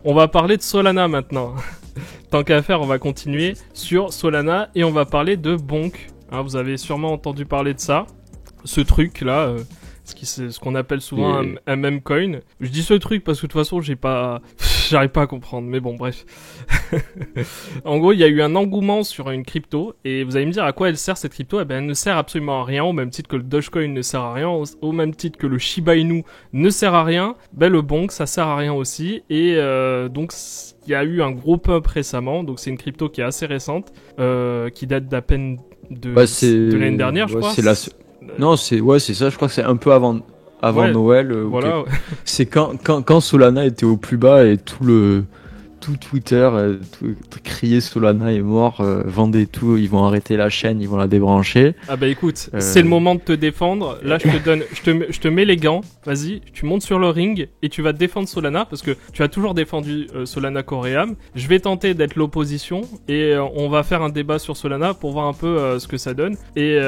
On va parler de Solana maintenant. Tant qu'à faire, on va continuer sur Solana et on va parler de Bonk. Hein, vous avez sûrement entendu parler de ça. Ce truc-là, ce qu'on appelle souvent un meme coin. Je dis ce truc parce que de toute façon, j'arrive pas à comprendre. Mais bon, bref. En gros, il y a eu un engouement sur une crypto et vous allez me dire à quoi elle sert cette crypto. Eh ben, elle ne sert absolument à rien, au même titre que le Dogecoin ne sert à rien, au même titre que le Shiba Inu ne sert à rien. Ben, le Bonk, ça sert à rien aussi. Et donc, il y a eu un gros pump récemment. Donc, c'est une crypto qui est assez récente, qui date d'à peine de l'année dernière, je crois. Non, c'est ça. Je crois que c'est un peu avant Noël. Voilà. C'est quand Solana était au plus bas et tout Twitter criait Solana est mort, vendez tout, ils vont arrêter la chaîne, ils vont la débrancher. Ah bah écoute, c'est le moment de te défendre. Là, je te mets les gants. Vas-y, tu montes sur le ring et tu vas défendre Solana parce que tu as toujours défendu Solana Coream. Je vais tenter d'être l'opposition et on va faire un débat sur Solana pour voir un peu ce que ça donne et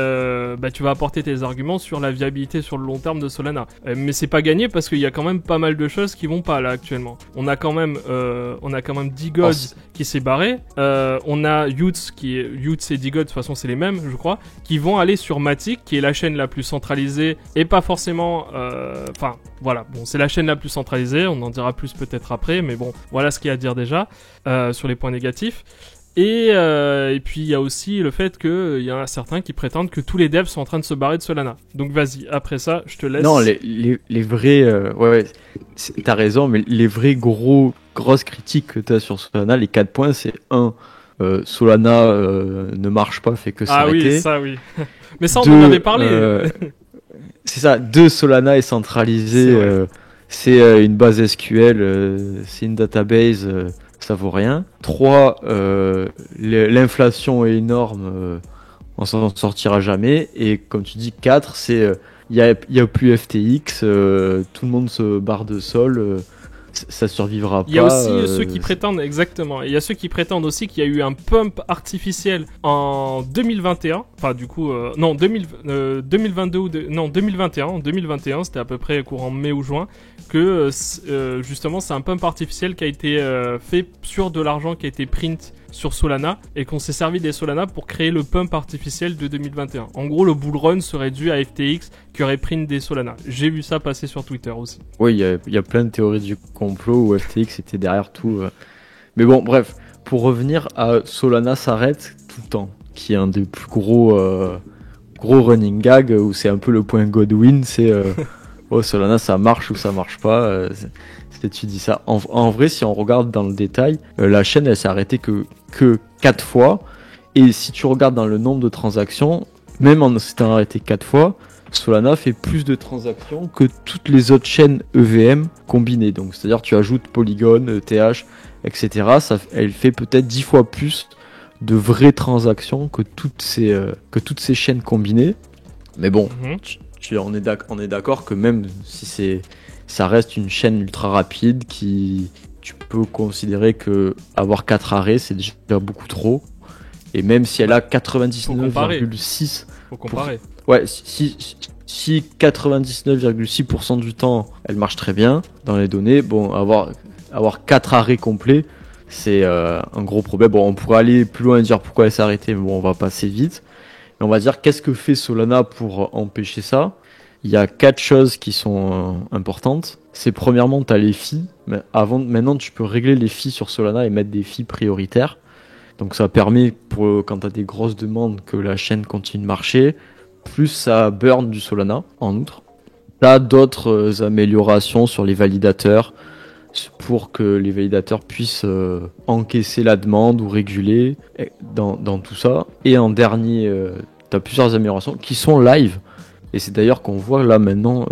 tu vas apporter tes arguments sur la viabilité sur le long terme de Solana. Mais c'est pas gagné parce qu'il y a quand même pas mal de choses qui vont pas là actuellement. On a quand même D-God qui s'est barré. On a Utes et D-God, de toute façon c'est les mêmes je crois, qui vont aller sur Matic qui est la chaîne la plus centralisée et pas forcément voilà, bon c'est la chaîne la plus centralisée, on en dira plus peut-être après, mais bon voilà ce qu'il y a à dire déjà sur les points négatifs. Et puis il y a aussi le fait qu'il y en a certains qui prétendent que tous les devs sont en train de se barrer de Solana. Donc vas-y, après ça, je te laisse. Non, les vrais, t'as raison, mais les vrais grosses critiques que t'as sur Solana, les 4 points, c'est 1, Solana ne marche pas, fait que s'arrêter. Ah oui, ça oui. Mais ça on en avait parlé. C'est ça, 2, Solana est centralisé, c'est une base SQL, c'est une database. Ça vaut rien. 3, l'inflation est énorme, on s'en sortira jamais. Et comme tu dis, 4, c'est il y a plus FTX, tout le monde se barre de Sol, ça survivra pas. Il y a aussi ceux qui prétendent, exactement, il y a ceux qui prétendent aussi qu'il y a eu un pump artificiel en 2021, enfin du coup, 2022 ou 2021, en 2021, c'était à peu près courant mai ou juin, que justement c'est un pump artificiel qui a été fait sur de l'argent qui a été print sur Solana et qu'on s'est servi des Solana pour créer le pump artificiel de 2021. En gros, le bull run serait dû à FTX qui aurait print des Solana. J'ai vu ça passer sur Twitter aussi. Oui, il y a plein de théories du complot où FTX était derrière tout. Mais bon, bref, pour revenir à Solana s'arrête tout le temps, qui est un des plus gros running gags où c'est un peu le point Godwin, c'est Solana ça marche ou ça marche pas. Tu dis ça. En vrai, si on regarde dans le détail, la chaîne elle s'est arrêtée que 4 fois. Et si tu regardes dans le nombre de transactions, même en s'étant arrêté 4 fois, Solana fait plus de transactions que toutes les autres chaînes EVM combinées. Donc, c'est-à-dire tu ajoutes Polygon, ETH, etc. Elle fait peut-être 10 fois plus de vraies transactions que toutes ces chaînes combinées. Mais bon, on est d'accord que même si ça reste une chaîne ultra rapide qui, tu peux considérer que avoir 4 arrêts, c'est déjà beaucoup trop. Et même si elle a 99,6... Faut comparer. Ouais, si 99,6% du temps, elle marche très bien dans les données, bon, avoir 4 arrêts complets, c'est un gros problème. Bon, on pourrait aller plus loin et dire pourquoi elle s'est arrêtée, mais bon, on va passer vite. Mais on va dire, qu'est-ce que fait Solana pour empêcher ça ? Il y a 4 choses qui sont importantes. C'est premièrement, tu as les fees. Maintenant, tu peux régler les fees sur Solana et mettre des fees prioritaires. Donc ça permet, quand tu as des grosses demandes, que la chaîne continue de marcher. Plus ça burn du Solana, en outre. Tu as d'autres améliorations sur les validateurs pour que les validateurs puissent encaisser la demande ou réguler dans tout ça. Et en dernier, tu as plusieurs améliorations qui sont live. Et c'est d'ailleurs qu'on voit là maintenant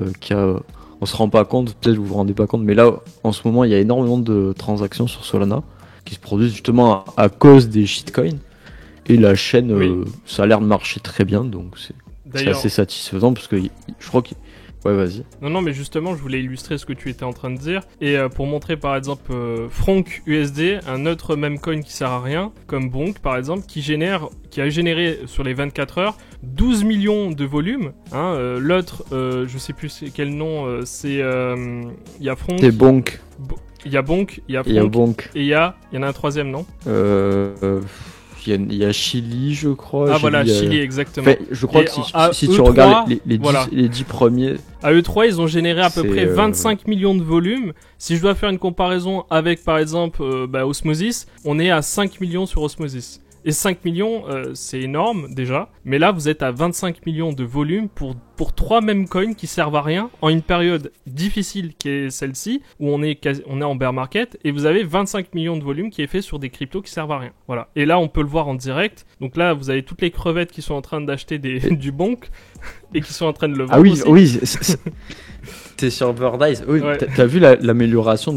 on se rend pas compte, peut-être que vous vous rendez pas compte, mais là en ce moment il y a énormément de transactions sur Solana qui se produisent justement à cause des shitcoins. Et la chaîne, ça a l'air de marcher très bien, donc c'est assez satisfaisant parce que je crois que... Ouais, vas-y. Non, mais justement, je voulais illustrer ce que tu étais en train de dire. Et pour montrer, par exemple, Frank USD, un autre meme coin qui sert à rien, comme Bonk, par exemple, qui a généré sur les 24 heures 12 millions de volume. L'autre, je sais plus quel nom, c'est... Il y a Frank... C'est Bonk. Il y a Bonk, il y a Il y a Fonk, Bonk. et il y en a un troisième, non? Il y a Chili, je crois. Ah J'ai voilà, vu, Chili, exactement. Enfin, je crois Et que à si eux tu regardes trois, voilà. les 10 premiers, À E3, ils ont généré à peu C'est, près 25 millions de volumes. Si je dois faire une comparaison avec, par exemple, Osmosis, on est à 5 millions sur Osmosis. Et 5 millions, c'est énorme déjà. Mais là, vous êtes à 25 millions de volumes pour 3 mêmes coins qui servent à rien en une période difficile qui est celle-ci, où on est en bear market, et vous avez 25 millions de volumes qui est fait sur des cryptos qui servent à rien. Voilà. Et là, on peut le voir en direct. Donc là, vous avez toutes les crevettes qui sont en train d'acheter du bonk et qui sont en train de le vendre. ah oui, aussi. oui, t'es sur Birdice. Oui, Ouais. t'as vu l'amélioration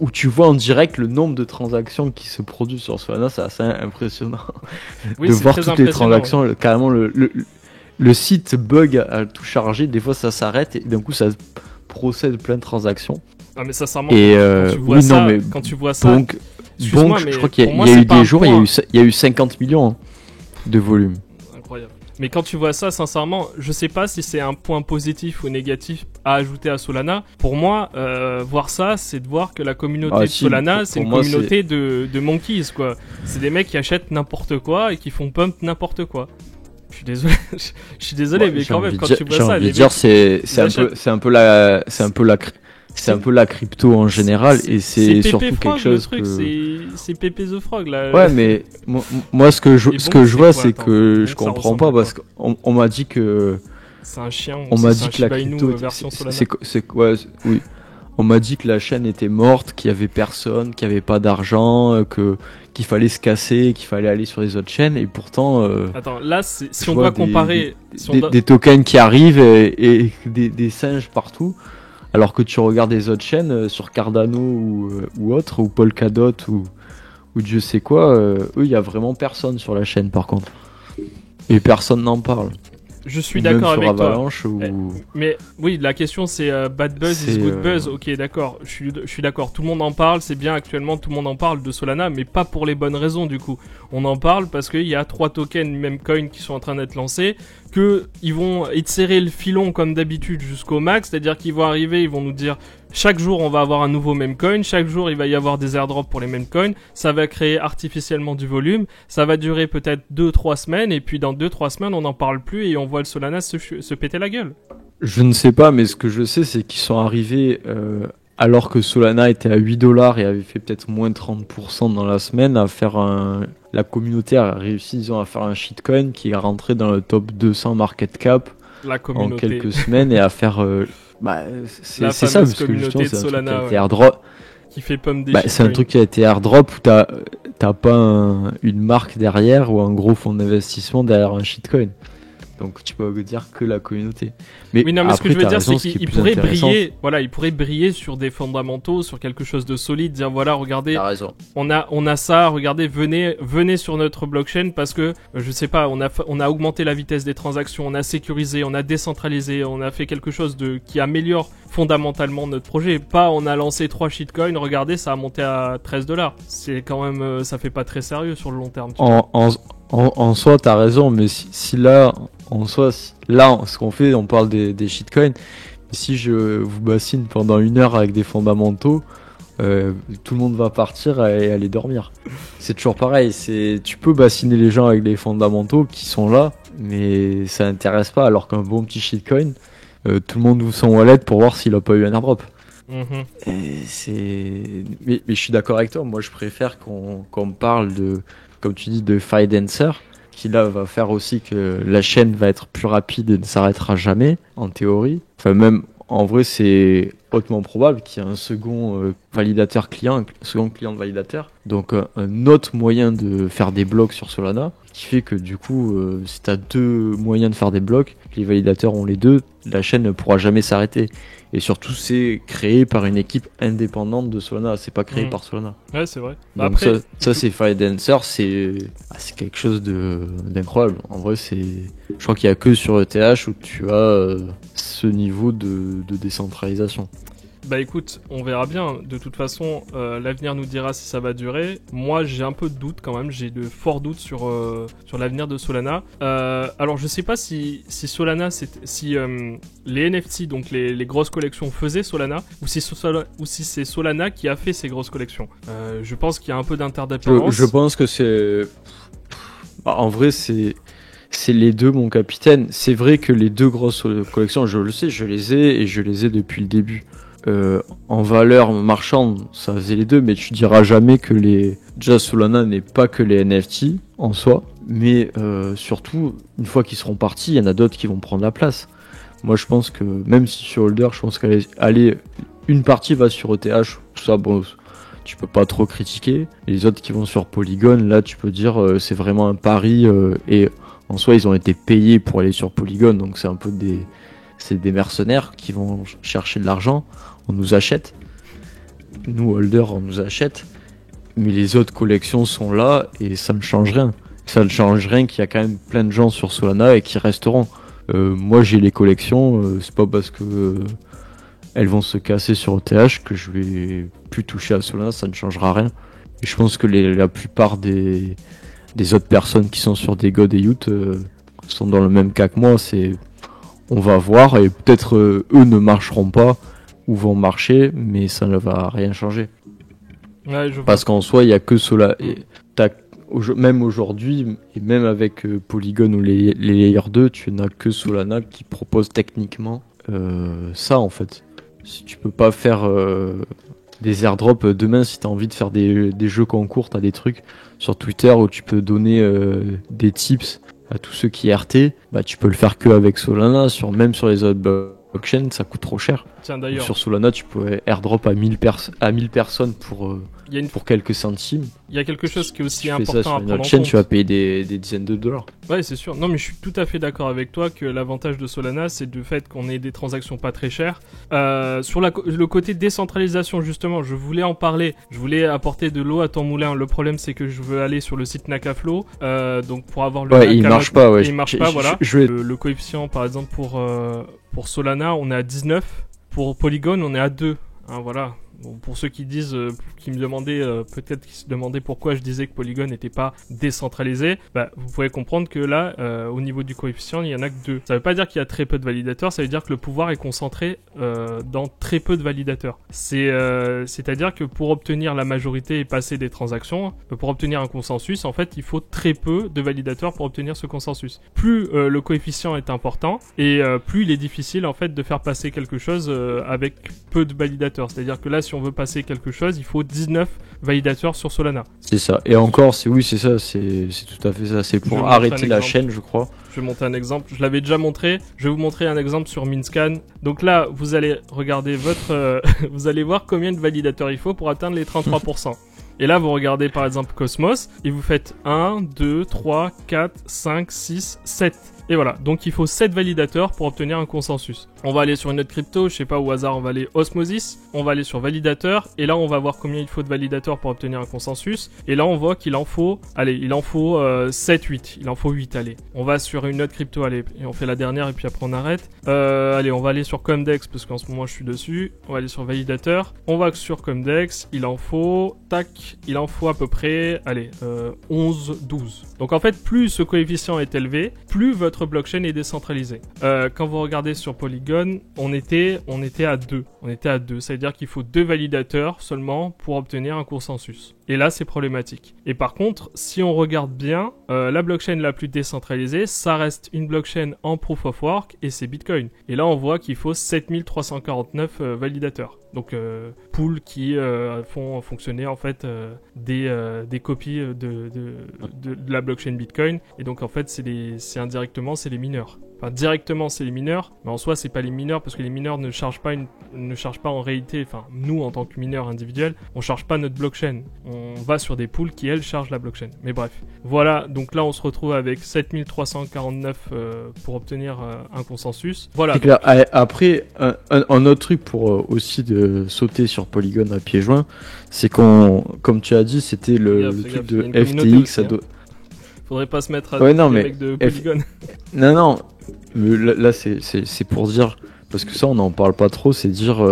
où tu vois en direct le nombre de transactions qui se produisent sur Solana, c'est assez impressionnant. Oui, de c'est voir très toutes les impressionnant, transactions, carrément le site bug à tout charger, des fois ça s'arrête et d'un coup ça procède plein de transactions. Ah mais sincèrement, Et quand tu vois oui, ça, non, mais quand tu vois ça, Bonk, excuse-moi, je mais crois qu'il pour moi, y a c'est eu pas un des jours, il point. y a eu 50 millions de volume. Incroyable. Mais quand tu vois ça, sincèrement, je sais pas si c'est un point positif ou négatif à ajouter à Solana. Pour moi, voir ça, c'est de voir que la communauté de Si, Solana, pour c'est une moi, communauté de monkeys, quoi. C'est des mecs qui achètent n'importe quoi et qui font pump n'importe quoi. Je suis désolé, je suis désolé, Ouais, mais j'ai quand même, envie quand de tu dire- vois ça, j'ai envie les de dire mecs, c'est un peu la crypto en général et c'est Pépé surtout Frog, quelque chose le truc, que c'est Pépé the Frog, là. ouais, mais moi ce que je Et ce Bonk, que je c'est vois quoi, c'est attends, que Bonk, je ça comprends ressemble pas à parce quoi? qu'on m'a dit que C'est un chien. on m'a c'est dit un que la Shiba Inu, crypto version Solana. oui. On m'a dit que la chaîne était morte, qu'il y avait personne, qu'il y avait pas d'argent, qu'il fallait se casser, qu'il fallait aller sur les autres chaînes et pourtant Attends, là, si je on vois doit comparer, si on doit- des tokens qui arrivent et des singes partout. Alors que tu regardes les autres chaînes sur Cardano ou autre, ou Polkadot ou Dieu sait quoi, eux, il y a vraiment personne sur la chaîne par contre. Et personne n'en parle. je suis Ou même d'accord sur avec toi. Avalanche ou... Mais oui, la question c'est bad buzz is C'est, good buzz. Ok, d'accord. Je suis d'accord. Tout le monde en parle. C'est bien actuellement. Tout le monde en parle de Solana, mais pas pour les bonnes raisons du coup. On en parle parce qu'il y a 3 tokens même coin qui sont en train d'être lancés. Que ils vont étirer le filon comme d'habitude jusqu'au max. C'est-à-dire qu'ils vont arriver, ils vont nous dire chaque jour on va avoir un nouveau meme coin. Chaque jour il va y avoir des airdrops pour les meme coins. Ça va créer artificiellement du volume. Ça va durer peut-être 2-3 semaines. Et puis dans 2-3 semaines on n'en parle plus et on voit le Solana se péter la gueule. Je ne sais pas, mais ce que je sais, c'est qu'ils sont arrivés alors que Solana était à $8 et avait fait peut-être moins 30% dans la semaine, à faire la communauté a réussi, disons, à faire un shitcoin qui est rentré dans le top 200 market cap La en communauté. quelques semaines et à faire... La c'est ça, fameuse parce que communauté justement, de c'est un truc qui Solana, a été ouais. airdrop. Qui fait pomme des C'est un shitcoins. truc qui a été airdrop où t'as pas une marque derrière ou un gros fonds d'investissement derrière un shitcoin. Donc tu peux dire que la communauté. Mais Oui, non, mais ce que après, je veux t'as dire, raison, c'est ce qui est qu'il plus pourrait intéressant- briller, voilà, il pourrait briller sur des fondamentaux, sur quelque chose de solide, dire voilà, regardez, T'as raison. on a ça, regardez, venez sur notre blockchain parce que, je sais pas, on a augmenté la vitesse des transactions, on a sécurisé, on a décentralisé, on a fait quelque chose qui améliore fondamentalement notre projet. Pas, on a lancé 3 shitcoins, regardez, ça a monté à $13. C'est quand même, ça fait pas très sérieux sur le long terme. tu vois. En soi, t'as raison, mais si là, en soi, là, ce qu'on fait, on parle des shitcoins. Si je vous bassine pendant 1 heure avec des fondamentaux, tout le monde va partir et aller dormir. C'est toujours pareil. Tu peux bassiner les gens avec les fondamentaux qui sont là, mais ça n'intéresse pas. Alors qu'un bon petit shitcoin, tout le monde ouvre son wallet pour voir s'il a pas eu un airdrop. Mhm. Mais je suis d'accord avec toi. Moi, je préfère qu'on parle de, comme tu dis, de Fidencer, qui là va faire aussi que la chaîne va être plus rapide et ne s'arrêtera jamais, en théorie. Enfin, même en vrai, c'est hautement probable qu'il y ait un second validateur client, un second client de validateur. Donc, un autre moyen de faire des blocs sur Solana, qui fait que du coup, si tu as 2 moyens de faire des blocs, les validateurs ont les 2, la chaîne ne pourra jamais s'arrêter. Et surtout, c'est créé par une équipe indépendante de Solana, c'est pas créé par Solana. Ouais, c'est vrai. Bah Donc après, ça c'est Fidencer, c'est quelque chose d'incroyable. En vrai, je crois qu'il y a que sur ETH où tu as ce niveau de décentralisation. Bah écoute, on verra bien. De toute façon, l'avenir nous dira si ça va durer. Moi, j'ai un peu de doute quand même. J'ai de forts doutes sur l'avenir de Solana. Alors, je sais pas si Solana, si les NFT, donc les grosses collections, faisaient Solana, ou si c'est Solana qui a fait ces grosses collections. Je pense qu'il y a un peu d'interdépendance. Je pense que c'est... En vrai, c'est les deux, mon capitaine. C'est vrai que les deux grosses collections, je le sais, je les ai depuis le début. En valeur marchande, ça faisait les deux, mais tu diras jamais que déjà Solana n'est pas que les NFT en soi, mais surtout, une fois qu'ils seront partis, il y en a d'autres qui vont prendre la place. Moi, je pense que, même si sur Holder, je pense une partie va sur ETH, ça, bon, tu peux pas trop critiquer. Et les autres qui vont sur Polygon, là, tu peux dire, c'est vraiment un pari, et en soi, ils ont été payés pour aller sur Polygon, donc c'est un peu des mercenaires qui vont chercher de l'argent. On nous achète. Nous, holders, on nous achète. Mais les autres collections sont là et ça ne change rien. Ça ne change rien qu'il y a quand même plein de gens sur Solana et qui resteront. Moi, j'ai les collections. C'est pas parce que elles vont se casser sur ETH que je vais plus toucher à Solana. Ça ne changera rien. Et je pense que la plupart des autres personnes qui sont sur des God et Youth sont dans le même cas que moi. On va voir et peut-être eux ne marcheront pas ou vont marcher, mais ça ne va rien changer. Ouais, parce qu'en soi, il n'y a que Solana. Même aujourd'hui, et même avec Polygon ou les Layer 2, tu n'as que Solana qui propose techniquement ça en fait. Si tu peux pas faire des airdrops demain, si tu as envie de faire des jeux concours, tu as des trucs sur Twitter où tu peux donner des tips à tous ceux qui RT, bah tu peux le faire que avec Solana, même sur les autres blockchains, ça coûte trop cher. Tiens, d'ailleurs, sur Solana, tu peux airdrop à 1000 personnes pour quelques centimes. Il y a quelque chose qui est aussi si important tu fais ça à sur une prendre autre en chaîne, compte. tu vas payer des dizaines de dollars. Ouais, c'est sûr. Non, mais je suis tout à fait d'accord avec toi que l'avantage de Solana, c'est du fait qu'on ait des transactions pas très chères. Sur le côté décentralisation, justement, je voulais en parler. Je voulais apporter de l'eau à ton moulin. Le problème, c'est que je veux aller sur le site Nakaflow. Donc, pour avoir le il marche pas, ouais. Il marche pas, voilà. Le coefficient, par exemple, pour Solana, on est à 19. Pour Polygon, on est à 2. Hein, voilà. Bon, pour ceux qui disent, qui me demandaient, peut-être qui se demandaient pourquoi je disais que Polygon n'était pas décentralisé, bah, vous pouvez comprendre que là, au niveau du coefficient, il y en a que 2. Ça veut pas dire qu'il y a très peu de validateurs, ça veut dire que le pouvoir est concentré dans très peu de validateurs. C'est-à-dire que pour obtenir la majorité et passer des transactions, pour obtenir un consensus, en fait, il faut très peu de validateurs pour obtenir ce consensus. Plus le coefficient est important et plus il est difficile en fait de faire passer quelque chose avec peu de validateurs. C'est-à-dire que là, si on veut passer quelque chose, il faut 19 validateurs sur Solana. C'est ça. Et encore, c'est ça, c'est tout à fait ça. C'est pour arrêter la chaîne, je crois. Je vais montrer un exemple. Je l'avais déjà montré. Je vais vous montrer un exemple sur Minscan. Donc là, vous allez regarder vous allez voir combien de validateurs il faut pour atteindre les 33%. Et là, vous regardez par exemple Cosmos et vous faites 1, 2, 3, 4, 5, 6, 7. Et voilà, donc il faut 7 validateurs pour obtenir un consensus. On va aller sur une autre crypto, je sais pas, au hasard, on va aller Osmosis, on va aller sur validateur, et là on va voir combien il faut de validateurs pour obtenir un consensus, et là on voit qu'il en faut, 7, 8, il en faut 8, allez. On va sur une autre crypto, allez, et on fait la dernière, et puis après on arrête. Allez, on va aller sur Comdex, parce qu'en ce moment je suis dessus, on va aller sur validateur, on va sur Comdex, il en faut à peu près, 11, 12. Donc en fait, plus ce coefficient est élevé, plus votre blockchain est décentralisée. Quand vous regardez sur Polygon, on était à 2. On était à 2. Ça veut dire qu'il faut 2 validateurs seulement pour obtenir un consensus. Et là, c'est problématique. Et par contre, si on regarde bien, la blockchain la plus décentralisée, ça reste une blockchain en Proof of Work et c'est Bitcoin. Et là, on voit qu'il faut 7349 validateurs. Donc, pool qui font fonctionner en fait des copies de la blockchain Bitcoin. Et donc, en fait, c'est indirectement, c'est les mineurs. Enfin, directement, c'est les mineurs, mais en soi, c'est pas les mineurs parce que les mineurs ne chargent pas en réalité. Enfin, nous, en tant que mineurs individuels, on charge pas notre blockchain. On va sur des pools qui, elles, chargent la blockchain. Mais bref. Voilà. Donc là, on se retrouve avec 7349 pour obtenir un consensus. Voilà. C'est clair. Après, un autre truc pour aussi de sauter sur Polygon à pieds joints, c'est comme tu as dit, c'était le truc de FTX. Ça doit... Faudrait pas se mettre à les mecs de Polygon. Non. Mais là c'est pour dire, parce que ça on n'en parle pas trop, c'est dire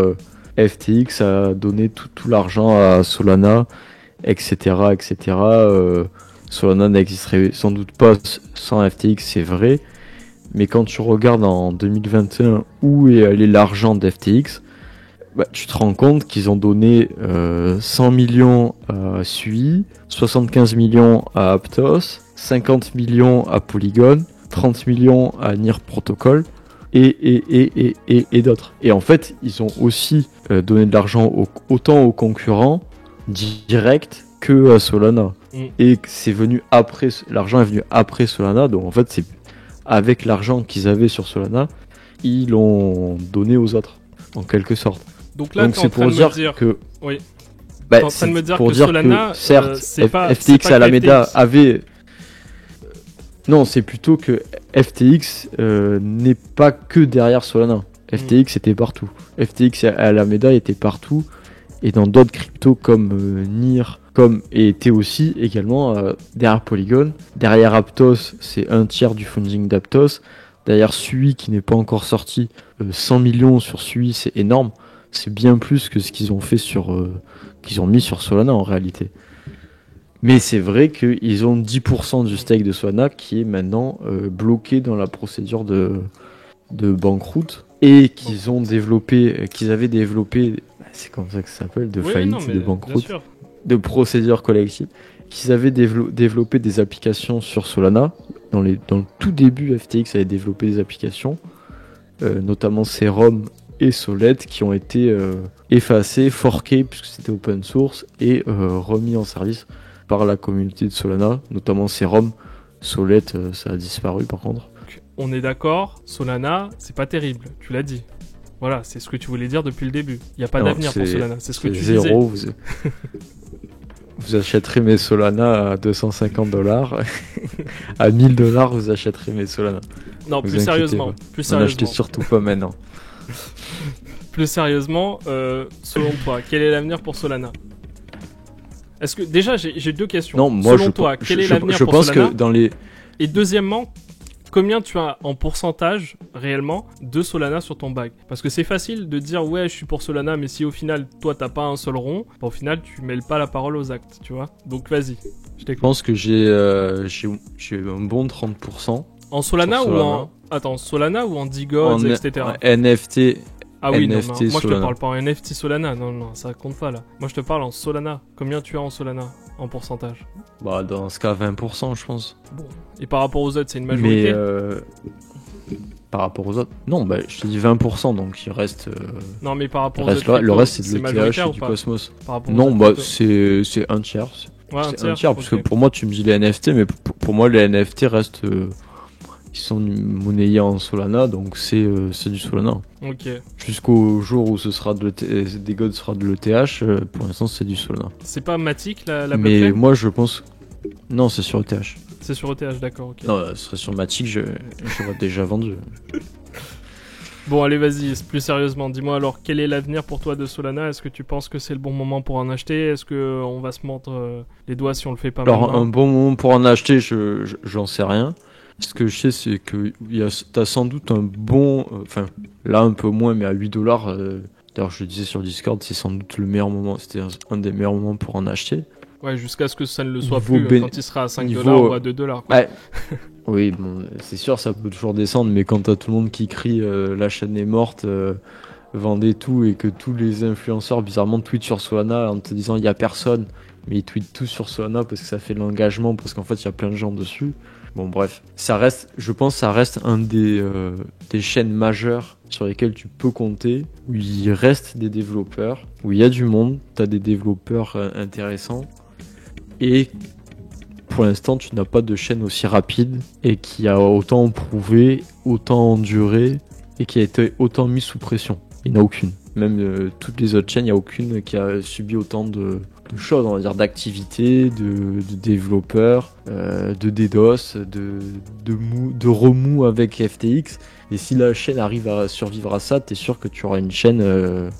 FTX a donné tout l'argent à Solana, etc. etc. Solana n'existerait sans doute pas sans FTX, c'est vrai. Mais quand tu regardes en 2021 où est allé l'argent d'FTX, tu te rends compte qu'ils ont donné 100 millions à Sui, 75 millions à Aptos, 50 millions à Polygon, 30 millions à Near Protocol et d'autres. Et en fait, ils ont aussi donné de l'argent autant aux concurrents directs que à Solana. Et c'est venu après, l'argent est venu après Solana, donc en fait, c'est avec l'argent qu'ils avaient sur Solana, ils l'ont donné aux autres, en quelque sorte. Donc là, c'est pour dire que... Oui. T'es en train de me dire que Solana, certes, c'est pas FTX et Alameda FTX. avaient... Non, c'est plutôt que FTX n'est pas que derrière Solana. FTX était partout. FTX et Alameda étaient partout. Et dans d'autres cryptos comme NIR, et était aussi également derrière Polygon. Derrière Aptos, c'est un tiers du funding d'Aptos. Derrière Sui, qui n'est pas encore sorti, 100 millions sur Sui, c'est énorme. C'est bien plus que ce qu'ils ont fait qu'ils ont mis sur Solana en réalité. Mais c'est vrai qu'ils ont 10% du stake de Solana qui est maintenant bloqué dans la procédure de banqueroute et qu'ils avaient développé, c'est comme ça que ça s'appelle, de faillite, de banqueroute, de procédure collective, qu'ils avaient développé des applications sur Solana. Dans le tout début, FTX avait développé des applications, notamment Serum et Solid, qui ont été effacées, forkées, puisque c'était open source, et remis en service par la communauté de Solana, notamment Serum. Solid, ça a disparu par contre. On est d'accord, Solana, c'est pas terrible, tu l'as dit. Voilà, c'est ce que tu voulais dire depuis le début. Il n'y a pas d'avenir pour Solana, c'est ce que tu disais. Vous achèterez mes Solana à $250. À $1000, vous achèterez mes Solana. Non, plus sérieusement. N'achetez surtout pas maintenant. Plus sérieusement, selon toi, quel est l'avenir pour Solana ? Est-ce que déjà j'ai deux questions. Non, moi, selon toi, quel est l'avenir pour Solana ? Je pense que dans les... Et deuxièmement, combien tu as en pourcentage réellement de Solana sur ton bag ? Parce que c'est facile de dire ouais je suis pour Solana, mais si au final toi t'as pas un seul rond, au final tu mêles pas la parole aux actes, tu vois. Donc vas-y, je t'écoute. Je pense que j'ai un bon 30%. En Solana ou en... Attends, Solana ou en D-Gods, etc. NFT. Ah oui, NFT, non, moi Solana. je te parle pas en NFT Solana, non, ça compte pas là. Moi je te parle en Solana. Combien tu as en Solana en pourcentage ? Dans ce cas 20% je pense. Bon. Et par rapport aux autres, c'est une majorité ? Mais par rapport aux autres, non, je te dis 20%, donc il reste. Non, mais par rapport aux autres, le reste c'est de l'ETH et du Cosmos. Non, c'est un tiers. Ouais, c'est un tiers, parce que pour moi tu me dis les NFT, mais pour moi les NFT restent. Ils sont monnayés en Solana, donc c'est du Solana. Ok. Jusqu'au jour où ce sera des gods sera de l'ETH, pour l'instant c'est du Solana. C'est pas Matic la Mais moi je pense... Non, c'est sur ETH. C'est sur ETH, d'accord, ok. Non, ce serait sur Matic, j'aurais déjà vendu. Bon, allez, vas-y, plus sérieusement, dis-moi alors, quel est l'avenir pour toi de Solana ? Est-ce que tu penses que c'est le bon moment pour en acheter ? Est-ce qu'on va se mordre les doigts si on le fait pas maintenant ? Alors, un bon moment pour en acheter, j'en sais rien. Ce que je sais, c'est que t'as sans doute un bon... Enfin, là un peu moins, mais à $8. D'ailleurs, je le disais sur Discord, c'est sans doute le meilleur moment. C'était un des meilleurs moments pour en acheter. Ouais, jusqu'à ce que ça ne le soit Niveau plus quand il sera à $5 ou à $2. Quoi. Ouais. Oui, bon, c'est sûr, ça peut toujours descendre, mais quand t'as tout le monde qui crie la chaîne est morte, vendez tout, et que tous les influenceurs bizarrement tweetent sur Solana en te disant il y a personne, mais ils tweetent tout sur Solana parce que ça fait de l'engagement, parce qu'en fait il y a plein de gens dessus. Bon bref, je pense que ça reste un des chaînes majeures sur lesquelles tu peux compter, où il reste des développeurs, où il y a du monde, t'as des développeurs intéressants, et pour l'instant tu n'as pas de chaîne aussi rapide, et qui a autant prouvé, autant enduré, et qui a été autant mis sous pression. Il n'y en a aucune. Même toutes les autres chaînes, il n'y a aucune qui a subi autant de choses, on va dire, d'activités, de développeurs, de DDoS, de remous avec FTX. Et si la chaîne arrive à survivre à ça, t'es sûr que tu auras une chaîne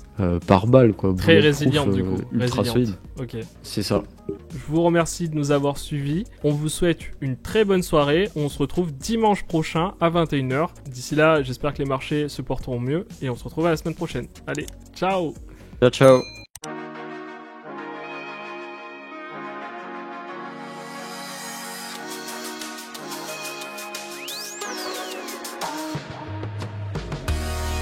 par balle, quoi. Très résiliente, du coup. Ultra solide. Ok. C'est ça. Je vous remercie de nous avoir suivis. On vous souhaite une très bonne soirée. On se retrouve dimanche prochain à 21h. D'ici là, j'espère que les marchés se porteront mieux et on se retrouve à la semaine prochaine. Allez, ciao! Ciao, ciao.